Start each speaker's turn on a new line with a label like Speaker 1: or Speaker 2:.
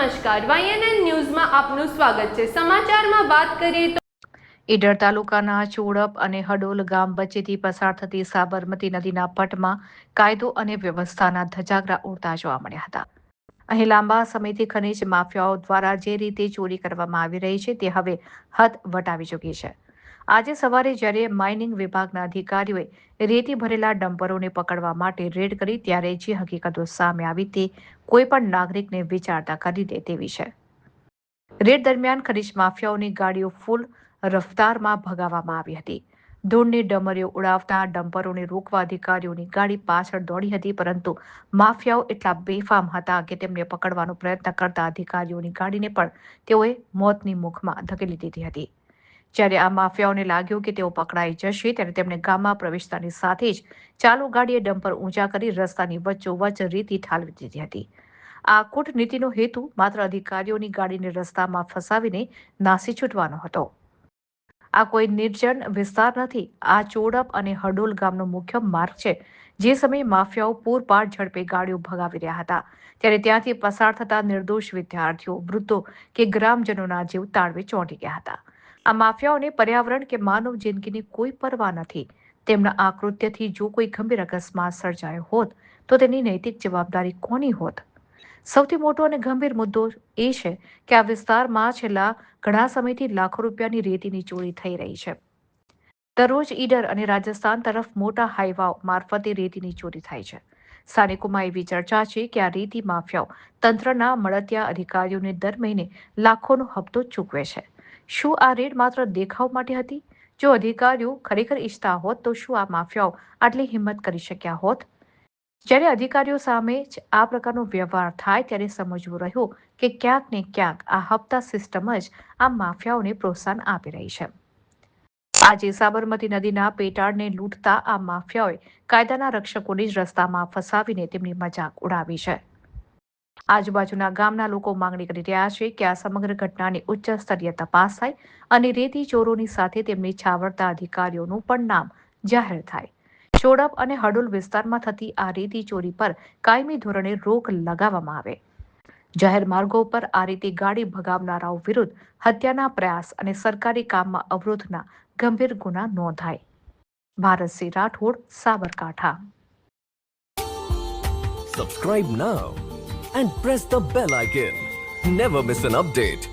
Speaker 1: નમસ્કાર, YNN ન્યૂઝમાં આપનું સ્વાગત છે। સમાચારમાં વાત કરીએ તો
Speaker 2: ઈડર તાલુકાના ચોડપ અને હડોલ ગામ વચ્ચેથી પસાર થતી સાબરમતી નદીના પટમાં કાયદો અને વ્યવસ્થાના ધજાગરા ઉડતા જોવા મળ્યા હતા। અહીં લાંબા સમયથી ખનીજ માફિયાઓ દ્વારા જે રીતે ચોરી કરવામાં આવી રહી છે તે હવે હદ વટાવી ચૂકી છે। આજે સવારે જ્યારે માઇનિંગ વિભાગના અધિકારીઓએ રેતી ભરેલા ડમ્પરોને પકડવા માટે રેડ કરી ત્યારે જે હકીકતો સામે આવી તે કોઈ પણ નાગરિકને વિચારતા કરી દે તેવી છે। રેડ દરમિયાન ખનીજ માફિયાઓની ગાડીઓ ફૂલ રફતારમાં ભગાવવામાં આવી હતી। ધૂળની ડમરીઓ ઉડાવતા ડમ્પરોને રોકવા અધિકારીઓની ગાડી પાછળ દોડી હતી, પરંતુ માફિયાઓ એટલા બેફામ હતા કે તેમને પકડવાનો પ્રયત્ન કરતા અધિકારીઓની ગાડીને પણ તેઓએ મોતની મુખમાં ધકેલી દીધી હતી। જ્યારે આ માફિયાઓને લાગ્યું કે તેઓ પકડાઈ જશે ત્યારે તેમણે ગામમાં પ્રવેશતાની સાથે જ ચાલુ ગાડીએ ડમ્પર ઊંચા કરી રસ્તાની વચ્ચોવચ્ચ રેતી ઠાલવી દીધી હતી। આ કૂટનીતિનો હેતુ માત્ર અધિકારીઓની ગાડીને રસ્તામાં ફસાવીને નાસી છૂટવાનો હતો। આ કોઈ નિર્જન વિસ્તાર નથી, આ ચોડપ અને હડોલ ગામનો મુખ્ય માર્ગ છે। જે સમયે માફિયાઓ પૂરપાટ ઝડપે ગાડીઓ ભગાવી રહ્યા હતા ત્યારે ત્યાંથી પસાર થતા નિર્દોષ વિદ્યાર્થીઓ, વૃદ્ધો કે ગ્રામજનોના જીવ તાળવે ચોંટી ગયા હતા। આ માફિયાઓને પર્યાવરણ કે માનવ જિંદગીની કોઈ પરવા નથી। તેમના આ કૃત્યથી જો કોઈ ગંભીર અકસ્માત સર્જાયો હોત તો તેની નૈતિક જવાબદારી કોની હોત? સૌથી મોટો અને ગંભીર મુદ્દો એ છે કે આ વિસ્તારમાં છેલ્લા ઘણા સમયથી લાખો રૂપિયાની રેતીની ચોરી થઈ રહી છે। દરરોજ ઈડર અને રાજસ્થાન તરફ મોટા હાઈવાઓ મારફતે રેતીની ચોરી થાય છે। સ્થાનિકોમાં એવી ચર્ચા છે કે આ રેતી માફિયાઓ તંત્રના મળતિયા અધિકારીઓને દર મહિને લાખોનો હપ્તો ચૂકવે છે। શું આ રેડ માત્ર દેખાવ માટે હતી? જો અધિકારીઓ ખરેખર ઈચ્છતા હોત તો શું આ માફિયાઓ આટલી હિંમત કરી શક્યા હોત? જ્યારે અધિકારીઓ સામે જ આ પ્રકારનો વ્યવહાર થાય ત્યારે સમજવું રહ્યું કે ક્યાંક ને ક્યાંક આ હપ્તા સિસ્ટમ જ આ માફિયાઓને પ્રોત્સાહન આપી રહી છે। આજે સાબરમતી નદીના પેટાળને લૂંટતા આ માફિયાઓએ કાયદાના રક્ષકોને જ રસ્તામાં ફસાવીને તેમની મજાક ઉડાવી છે। આજુબાજુના ગામના લોકો માંગણી કરી રહ્યા છે કે આ સમગ્ર ઘટનાની ઉચ્ચ સ્તરીય તપાસ થાય અને રેતી ચોરોની સાથે તેમને છાવરતા અધિકારીઓનું પણ નામ જાહેર થાય। ચોડપ અને હડોલ વિસ્તારમાં થતી આ રેતી ચોરી પર કાયમી ધોરણે રોક લગાવવામાં આવે। જાહેર માર્ગો પર આ રીતે ગાડી ભગાવનારાઓ વિરુદ્ધ હત્યાના પ્રયાસ અને સરકારી કામમાં અવરોધના ગંભીર ગુના નોંધાય। Bharatsinh Rathod, Sabarkantha.
Speaker 3: Subscribe now and press the bell icon. Never miss an update.